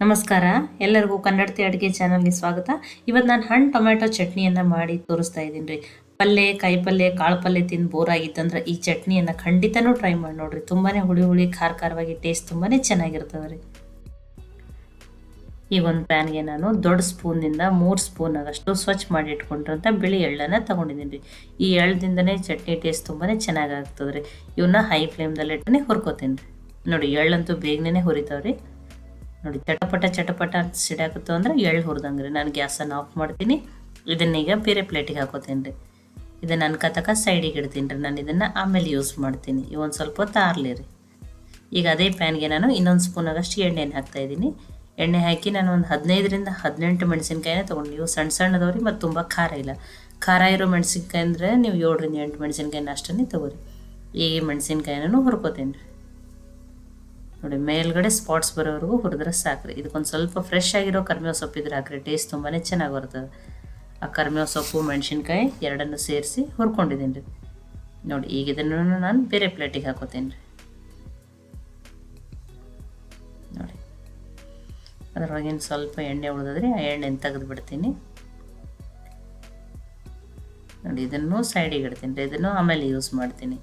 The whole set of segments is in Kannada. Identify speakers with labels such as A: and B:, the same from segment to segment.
A: ನಮಸ್ಕಾರ, ಎಲ್ಲರಿಗೂ ಕನ್ನಡತಿ ಅಡುಗೆ ಚಾನಲ್ಗೆ ಸ್ವಾಗತ. ಇವತ್ತು ನಾನು ಹಣ್ಣು ಟೊಮ್ಯಾಟೊ ಚಟ್ನಿಯನ್ನು ಮಾಡಿ ತೋರಿಸ್ತಾ ಇದ್ದೀನಿ ರೀ. ಪಲ್ಯ, ಕಾಯಿ ಪಲ್ಯ, ಕಾಳು ಪಲ್ಯ ತಿಂದು ಬೋರ್ ಆಗಿತ್ತಂದ್ರೆ ಈ ಚಟ್ನಿಯನ್ನು ಖಂಡಿತನೂ ಟ್ರೈ ಮಾಡಿ ನೋಡಿರಿ. ತುಂಬಾ ಹುಳಿ ಹುಳಿ ಖಾರವಾಗಿ ಟೇಸ್ಟ್ ತುಂಬಾ ಚೆನ್ನಾಗಿರ್ತದೆ ರೀ. ಈ ಒಂದು ಪ್ಯಾನ್ಗೆ ನಾನು ದೊಡ್ಡ ಸ್ಪೂನಿಂದ 3 ಸ್ಪೂನ್ ಆಗಷ್ಟು ಸ್ವಚ್ಛ ಮಾಡಿ ಇಟ್ಕೊಂಡಿರೋಂಥ ಬಿಳಿ ಎಳ್ಳನ್ನು ತೊಗೊಂಡಿದ್ದೀನಿ ರೀ. ಈ ಎಳ್ಳದಿಂದನೇ ಚಟ್ನಿ ಟೇಸ್ಟ್ ತುಂಬಾ ಚೆನ್ನಾಗಿ ಆಗ್ತದೆ ರೀ. ಇವನ್ನ ಹೈ ಫ್ಲೇಮ್ದಲ್ಲಿ ಇಟ್ಟನೆ ಹುರ್ಕೋತೀನಿ ರೀ. ನೋಡಿ, ಎಳ್ಳಂತೂ ಬೇಗನೆ ಹುರಿತಾವ್ರಿ. ನೋಡಿ, ಚಟಪಟ ಅಂತ ಸಿಡಾಕತ್ತು ಅಂದ್ರೆ ಎಳ್ಳು ಹುರಿದಂಗೆ ರೀ. ನಾನು ಗ್ಯಾಸನ್ನು ಆಫ್ ಮಾಡ್ತೀನಿ. ಇದನ್ನೀಗ ಬೇರೆ ಪ್ಲೇಟಿಗೆ ಹಾಕೋತೀನಿ ರೀ. ಇದನ್ನು ಅನ್ಕತಕ್ಕ ಸೈಡಿಗೆ ಇಡ್ತೀನಿ ರೀ. ನಾನು ಇದನ್ನು ಆಮೇಲೆ ಯೂಸ್ ಮಾಡ್ತೀನಿ. ಇವೊಂದು ಸ್ವಲ್ಪ ಹೊತ್ತು ಆರಲಿ ರೀ. ಈಗ ಅದೇ ಪ್ಯಾನ್ಗೆ ನಾನು ಇನ್ನೊಂದು ಸ್ಪೂನ್ ಆಗಷ್ಟು ಎಣ್ಣೆನ ಹಾಕ್ತಾಯಿದ್ದೀನಿ. ಎಣ್ಣೆ ಹಾಕಿ ನಾನು ಒಂದು 15ರಿಂದ 18 ಮೆಣಸಿನ್ಕಾಯಿನ ತೊಗೊಂಡು, ನೀವು ಸಣ್ಣದವ್ರಿ ಮತ್ತು ತುಂಬ ಖಾರ ಇಲ್ಲ. ಖಾರ ಇರೋ ಮೆಣಸಿನ್ಕಾಯಿ ಅಂದರೆ ನೀವು 7ರಿಂದ 8 ಮೆಣಸಿನ್ಕಾಯಿನ ಅಷ್ಟನ್ನೇ ತೊಗೊರಿ. ಈ ಮೆಣಸಿನ್ಕಾಯಿನೂ ಹುರ್ಕೋತೀನಿ ರೀ. ನೋಡಿ, ಮೇಲ್ಗಡೆ ಸ್ಪಾಟ್ಸ್ ಬರೋವರೆಗೂ ಹುರಿದ್ರೆ ಸಾಕ್ರಿ. ಇದಕ್ಕೊಂದು ಸ್ವಲ್ಪ ಫ್ರೆಶ್ ಆಗಿರೋ ಕರಿಬೇವು ಸೊಪ್ಪಿದ್ರೆ ಹಾಕ್ರಿ, ಟೇಸ್ಟ್ ತುಂಬಾ ಚೆನ್ನಾಗಿ ಬರ್ತದೆ. ಆ ಕರಿಬೇವು ಸೊಪ್ಪು ಮೆಣಸಿನ್ಕಾಯಿ ಎರಡನ್ನು ಸೇರಿಸಿ ಹುರ್ಕೊಂಡಿದ್ದೀನಿ ರೀ. ನೋಡಿ, ಈಗ ಇದನ್ನು ನಾನು ಬೇರೆ ಪ್ಲೇಟಿಗೆ ಹಾಕೋತೀನಿ ರೀ. ನೋಡಿ, ಅದರೊಳಗಿನ ಸ್ವಲ್ಪ ಎಣ್ಣೆ ಉಳಿದ್ರೆ ಆ ಎಣ್ಣೆನ ತೆಗೆದು ಬಿಡ್ತೀನಿ. ನೋಡಿ, ಇದನ್ನು ಸೈಡಿಗೆ ಇಡ್ತೀನಿ ರೀ. ಇದನ್ನು ಆಮೇಲೆ ಯೂಸ್ ಮಾಡ್ತೀನಿ.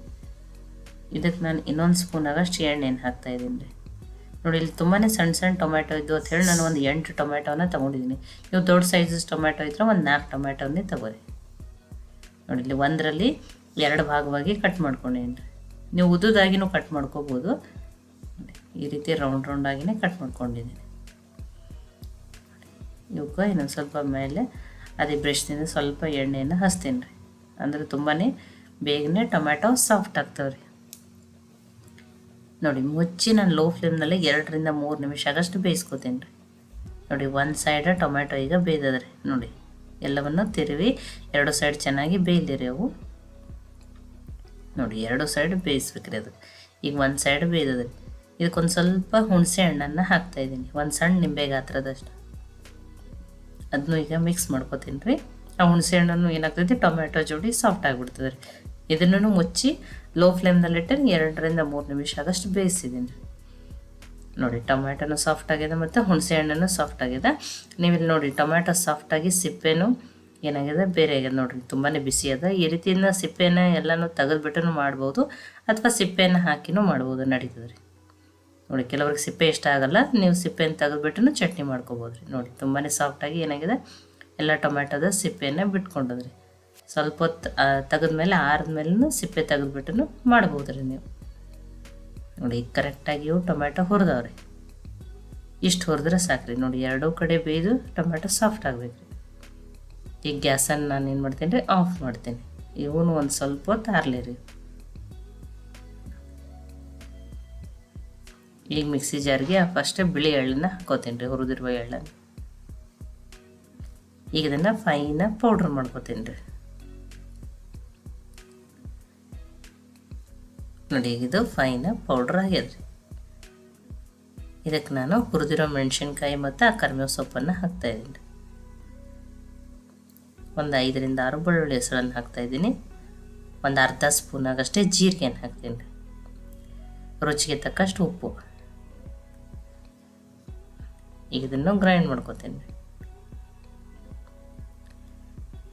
A: ಇದಕ್ಕೆ ನಾನು ಇನ್ನೊಂದು ಸ್ಪೂನ್ ಆಗಷ್ಟು ಎಣ್ಣೆನ ಹಾಕ್ತಾಯಿದ್ದೀನಿ ರೀ. ನೋಡಿ, ಇಲ್ಲಿ ತುಂಬಾ ಸಣ್ಣ ಟೊಮ್ಯಾಟೊ ಇದ್ದು ಅಂತ ಹೇಳಿ ನಾನು ಒಂದು 8 ಟೊಮ್ಯಾಟೋನ ತೊಗೊಂಡಿದ್ದೀನಿ. ನೀವು ದೊಡ್ಡ ಸೈಜಸ್ ಟೊಮ್ಯಾಟೊ ಇದ್ದರೆ ಒಂದು 4 ಟೊಮ್ಯಾಟೋನೇ ತೊಗೊರಿ. ನೋಡಿ, ಇಲ್ಲಿ ಒಂದರಲ್ಲಿ 2 ಭಾಗವಾಗಿ ಕಟ್ ಮಾಡ್ಕೊಂಡೇನಿ ರೀ. ನೀವು ಉದ್ದುದಾಗಿನೂ ಕಟ್ ಮಾಡ್ಕೋಬೋದು. ಈ ರೀತಿ ರೌಂಡ್ ಆಗಿನೇ ಕಟ್ ಮಾಡ್ಕೊಂಡಿದ್ದೀನಿ. ಇವಕ್ಕೆ ಇನ್ನೊಂದು ಸ್ವಲ್ಪ ಮೇಲೆ ಅದೇ ಬ್ರಷ್ನಿಂದ ಸ್ವಲ್ಪ ಎಣ್ಣೆಯನ್ನು ಹಚ್ತೀನಿ ರೀ. ಅಂದರೆ ತುಂಬಾ ಬೇಗನೆ ಟೊಮ್ಯಾಟೊ ಸಾಫ್ಟ್ ಆಗ್ತಾವೆ ರೀ. ನೋಡಿ, ಮುಚ್ಚಿ ನಾನು ಲೋ ಫ್ಲೇಮ್ನಲ್ಲಿ 2ರಿಂದ 3 ನಿಮಿಷ ಆಗಷ್ಟು ಬೇಯಿಸ್ಕೊತೀನಿ ರೀ. ನೋಡಿ, ಒಂದು ಸೈಡ್ ಟೊಮ್ಯಾಟೊ ಈಗ ಬೇಯ್ದದ್ರಿ. ನೋಡಿ, ಎಲ್ಲವನ್ನು ತಿರುವಿ 2 ಸೈಡ್ ಚೆನ್ನಾಗಿ ಬೇಯಲಿರಿ ಅವು. ನೋಡಿ, 2 ಸೈಡ್ ಬೇಯಿಸ್ಬೇಕ್ರಿ ಅದು. ಈಗ ಒಂದು ಸೈಡ್ ಬೇಯ್ದದ್ರಿ. ಇದಕ್ಕೊಂದು ಸ್ವಲ್ಪ ಹುಣಸೆ ಹಣ್ಣನ್ನು ಹಾಕ್ತಾಯಿದ್ದೀನಿ, ಒಂದು ಸಣ್ಣ ನಿಂಬೆ ಗಾತ್ರದಷ್ಟು. ಅದನ್ನು ಈಗ ಮಿಕ್ಸ್ ಮಾಡ್ಕೊತೀನಿ ರೀ. ಆ ಹುಣಸೆ ಹಣ್ಣನ್ನು ಏನಾಗ್ತೈತಿ, ಟೊಮ್ಯಾಟೊ ಜೋಡಿ ಸಾಫ್ಟ್ ಆಗಿಬಿಡ್ತದೆ ರೀ. ಇದನ್ನು ಮುಚ್ಚಿ ಲೋ ಫ್ಲೇಮ್ನಲ್ಲಿಟ್ಟು 2ರಿಂದ 3 ನಿಮಿಷ ಆಗಷ್ಟು ಬೇಯಿಸಿದ್ದೀನಿ ರೀ. ನೋಡಿ, ಟೊಮ್ಯಾಟೊನು ಸಾಫ್ಟ್ ಆಗಿದೆ ಮತ್ತು ಹುಣಸೆ ಹಣ್ಣನ್ನು ಸಾಫ್ಟ್ ಆಗಿದೆ. ನೀವಿಲ್ಲಿ ನೋಡಿ, ಟೊಮ್ಯಾಟೊ ಸಾಫ್ಟಾಗಿ ಸಿಪ್ಪೆನೂ ಏನಾಗಿದೆ, ಬೇರೆ ಆಗಿದೆ ನೋಡಿರಿ. ತುಂಬಾ ಬಿಸಿ ಅದ. ಈ ರೀತಿಯಿಂದ ಸಿಪ್ಪೆನ ಎಲ್ಲನೂ ತೆಗೆದುಬಿಟ್ಟು ಮಾಡ್ಬೋದು, ಅಥವಾ ಸಿಪ್ಪೆಯನ್ನು ಹಾಕಿನೂ ಮಾಡ್ಬೋದು, ನಡೀತದೆ ರೀ. ನೋಡಿ, ಕೆಲವ್ರಿಗೆ ಸಿಪ್ಪೆ ಇಷ್ಟ ಆಗಲ್ಲ, ನೀವು ಸಿಪ್ಪೆಯನ್ನು ತೆಗೆದುಬಿಟ್ಟು ಚಟ್ನಿ ಮಾಡ್ಕೋಬೋದು ರೀ. ನೋಡಿ, ತುಂಬಾ ಸಾಫ್ಟಾಗಿ ಏನಾಗಿದೆ, ಎಲ್ಲ ಟೊಮ್ಯಾಟೊದ ಸಿಪ್ಪೆಯನ್ನು ಬಿಟ್ಕೊಂಡದ್ರಿ. ಸ್ವಲ್ಪ ಹೊತ್ತು ತೆಗೆದ್ಮೇಲೆ ಆರಿದ್ಮೇಲೆ ಸಿಪ್ಪೆ ತೆಗೆದುಬಿಟ್ಟು ಮಾಡ್ಬೋದು ರೀ ನೀವು. ನೋಡಿ, ಕರೆಕ್ಟಾಗಿ ಇವು ಟೊಮ್ಯಾಟೊ ಹುರಿದವ್ರಿ. ಇಷ್ಟು ಹುರಿದ್ರೆ ಸಾಕ್ರಿ. ನೋಡಿ, 2 ಕಡೆ ಬೇಯ್ದು ಟೊಮ್ಯಾಟೊ ಸಾಫ್ಟ್ ಆಗಬೇಕು ರೀ. ಈಗ ಗ್ಯಾಸನ್ನು ನಾನು ಏನು ಮಾಡ್ತೀನಿ ರೀ, ಆಫ್ ಮಾಡ್ತೀನಿ. ಇವನು ಒಂದು ಸ್ವಲ್ಪ ಹೊತ್ತು ಆರಲಿ ರೀ. ಈಗ ಮಿಕ್ಸಿ ಜಾರ್ಗೆ ಫಸ್ಟೇ ಬಿಳಿ ಎಳ್ಳನ್ನ ಹಾಕೋತೀನಿ ರೀ, ಹುರಿದಿರುವ ಎಳ್ಳನ್ನು. ಈಗ ಇದನ್ನು ಫೈನಾಗಿ ಪೌಡ್ರ್ ಮಾಡ್ಕೋತೀನಿ ರೀ. ನೋಡಿ, ಈಗ ಇದು ಫೈನಾಗಿ ಪೌಡ್ರ್ ಆಗ್ಯದ್ರಿ. ಇದಕ್ಕೆ ನಾನು ಹುರಿದಿರೋ ಮೆಣಸಿನ್ಕಾಯಿ ಮತ್ತು ಆ ಕರಿಬೇವು ಸೊಪ್ಪನ್ನು ಹಾಕ್ತಾಯಿದ್ದೀನಿ ರೀ. ಒಂದು 5ರಿಂದ 6 ಬೆಳ್ಳುಳ್ಳಿ ಹೆಸರನ್ನು ಹಾಕ್ತಾಯಿದ್ದೀನಿ. ಒಂದು ಅರ್ಧ ಸ್ಪೂನ್ ಆಗಷ್ಟೇ ಜೀರಿಗೆಯನ್ನು ಹಾಕ್ತೀನಿ ರೀ. ರುಚಿಗೆ ತಕ್ಕಷ್ಟು ಉಪ್ಪು. ಈಗ ಇದನ್ನು ಗ್ರೈಂಡ್ ಮಾಡ್ಕೋತೀನಿ ರೀ.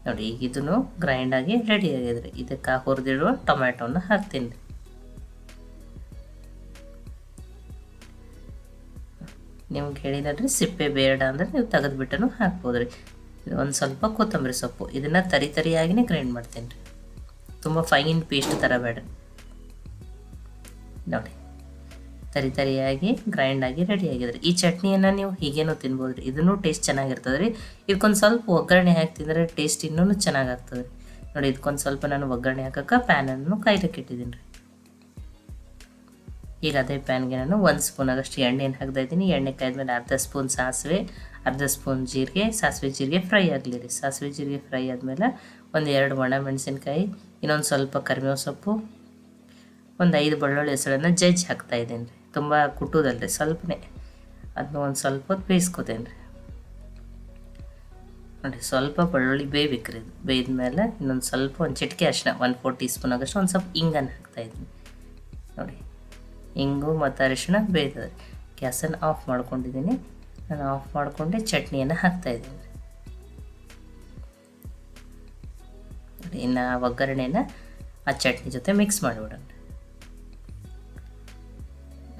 A: ನೋಡಿ, ಈಗ ಇದನ್ನು ಗ್ರೈಂಡಾಗಿ ರೆಡಿ ಆಗಿದ್ರಿ. ಇದಕ್ಕೆ ಹುರಿದಿಡುವ ಟೊಮ್ಯಾಟೋನ ಹಾಕ್ತೀನಿ ರೀ. ನಿಮ್ಗೆ ಹೇಳಿದ್ರಿ, ಸಿಪ್ಪೆ ಬೇಡ ಅಂದರೆ ನೀವು ತೆಗೆದುಬಿಟ್ಟು ಹಾಕ್ಬೋದು ರೀ. ಒಂದು ಸ್ವಲ್ಪ ಕೊತ್ತಂಬರಿ ಸೊಪ್ಪು, ಇದನ್ನು ತರಿಯಾಗಿನೇ ಗ್ರೈಂಡ್ ಮಾಡ್ತೀನಿ ರೀ. ತುಂಬ ಫೈನ್ ಪೇಸ್ಟ್ ಥರ ಬೇಡ. ನೋಡಿ, ತರಿಯಾಗಿ ಗ್ರೈಂಡಾಗಿ ರೆಡಿ ಆಗಿದ್ರಿ. ಈ ಚಟ್ನಿಯನ್ನು ನೀವು ಹೀಗೇನೂ ತಿನ್ಬೋದು ರೀ. ಇದನ್ನು ಟೇಸ್ಟ್ ಚೆನ್ನಾಗಿರ್ತದೆ ರೀ. ಇದಕ್ಕೊಂದು ಸ್ವಲ್ಪ ಒಗ್ಗರಣೆ ಹಾಕಿ ತಿಂದರೆ ಟೇಸ್ಟ್ ಇನ್ನೂ ಚೆನ್ನಾಗಾಗ್ತದೆ ರೀ. ನೋಡಿ, ಇದಕ್ಕೊಂದು ಸ್ವಲ್ಪ ನಾನು ಒಗ್ಗರಣೆ ಹಾಕೋಕ್ಕೆ ಪ್ಯಾನನ್ನು ಕಾಯ್ದಕ್ಕೆ ಇಟ್ಟಿದ್ದೀನಿ ರೀ. ಈಗ ಅದೇ ಪ್ಯಾನ್ಗೆ ನಾನು 1 ಸ್ಪೂನ್ ಆಗಷ್ಟು ಎಣ್ಣೆನ ಹಾಕ್ತಾಯಿದ್ದೀನಿ. ಎಣ್ಣೆ ಕಾಯ್ದ್ಮೇಲೆ ಅರ್ಧ ಸ್ಪೂನ್ ಸಾಸಿವೆ, ಅರ್ಧ ಸ್ಪೂನ್ ಜೀರಿಗೆ. ಸಾಸಿವೆ ಜೀರಿಗೆ ಫ್ರೈ ಆಗಲಿ ರೀ. ಸಾಸಿವೆ ಜೀರಿಗೆ ಫ್ರೈ ಆದಮೇಲೆ 1-2 ಒಣ ಮೆಣಸಿನ್ಕಾಯಿ, ಇನ್ನೊಂದು ಸ್ವಲ್ಪ ಕರಿಬೇವು ಸೊಪ್ಪು, ಒಂದು 5 ಬೆಳ್ಳುಳ್ಳಿ ಹೆಸರನ್ನು ಜಜ್ಜಿ ಹಾಕ್ತಾಯಿದ್ದೀನಿ ರೀ. ತುಂಬ ಕುಟ್ಟೋದಲ್ರಿ, ಸ್ವಲ್ಪನೇ. ಅದನ್ನ ಒಂದು ಸ್ವಲ್ಪ ಹೊತ್ತು ಬೇಯಿಸ್ಕೊತೇನೆ ರೀ. ನೋಡಿ, ಸ್ವಲ್ಪ ಬೆಳ್ಳುಳ್ಳಿ ಬೇಯ್ಬೇಕ್ರಿ. ಇದು ಬೇಯ್ದ್ಮೇಲೆ ಇನ್ನೊಂದು ಸ್ವಲ್ಪ ಒಂದು ಚಿಟಿಕೆ ಅರಿಶಿನ, 1/4 ಟೀ ಸ್ಪೂನ್ ಆಗಷ್ಟು ಒಂದು ಸ್ವಲ್ಪ ಹಿಂಗನ್ನು ಹಾಕ್ತಾಯಿದ್ದೀನಿ. ನೋಡಿ, ಹಿಂಗು ಮತ್ತು ಅರಿಶಿನ ಬೇಯ್ತದೆ. ಗ್ಯಾಸನ್ನು ಆಫ್ ಮಾಡ್ಕೊಂಡಿದ್ದೀನಿ. ನಾನು ಆಫ್ ಮಾಡಿಕೊಂಡೆ ಚಟ್ನಿಯನ್ನು ಹಾಕ್ತಾಯಿದ್ದೀನಿ. ಇನ್ನು ಒಗ್ಗರಣೆನ ಆ ಚಟ್ನಿ ಜೊತೆ ಮಿಕ್ಸ್ ಮಾಡಿಬಿಡೋಣ.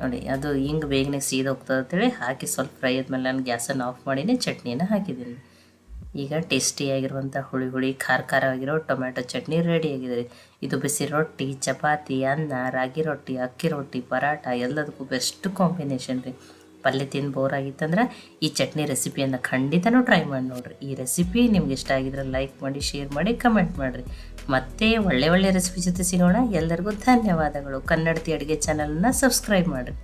A: ನೋಡಿ ಅದು ಹಿಂಗೆ ಬೇಗನೆ ಸೀದೋಗ್ತದೆ ಅಂತೇಳಿ ಹಾಕಿ ಸ್ವಲ್ಪ ಫ್ರೈ ಆದಮೇಲೆ ನಾನು ಗ್ಯಾಸನ್ನು ಆಫ್ ಮಾಡಿನೇ ಚಟ್ನಿಯನ್ನು ಹಾಕಿದ್ದೀನಿ. ಈಗ ಟೇಸ್ಟಿಯಾಗಿರುವಂಥ ಹುಳಿ ಖಾರ ಆಗಿರೋ ಟೊಮ್ಯಾಟೊ ಚಟ್ನಿ ರೆಡಿಯಾಗಿದೆ. ಇದು ಬಿಸಿ ರೊಟ್ಟಿ, ಚಪಾತಿ, ಅನ್ನ, ರಾಗಿ ರೊಟ್ಟಿ, ಅಕ್ಕಿ ರೊಟ್ಟಿ, ಪರಾಟ ಎಲ್ಲದಕ್ಕೂ ಬೆಸ್ಟ್ ಕಾಂಬಿನೇಷನ್ ರೀ. ಪಲ್ಯ ತಿಂದು ಬೋರ್ ಆಗಿತ್ತಂದ್ರೆ ಈ ಚಟ್ನಿ ರೆಸಿಪಿಯನ್ನು ಖಂಡಿತನೂ ಟ್ರೈ ಮಾಡಿ ನೋಡಿರಿ. ಈ ರೆಸಿಪಿ ನಿಮ್ಗೆ ಇಷ್ಟ ಆಗಿದ್ರೆ ಲೈಕ್ ಮಾಡಿ, ಶೇರ್ ಮಾಡಿ, ಕಮೆಂಟ್ ಮಾಡಿರಿ. ಮತ್ತೆ ಒಳ್ಳೆ ರೆಸಿಪಿ ಜೊತೆ ಸಿಗೋಣ. ಎಲ್ಲರಿಗೂ ಧನ್ಯವಾದಗಳು. ಕನ್ನಡತಿ ಅಡುಗೆ ಚಾನಲನ್ನು ಸಬ್ಸ್ಕ್ರೈಬ್ ಮಾಡಿರಿ.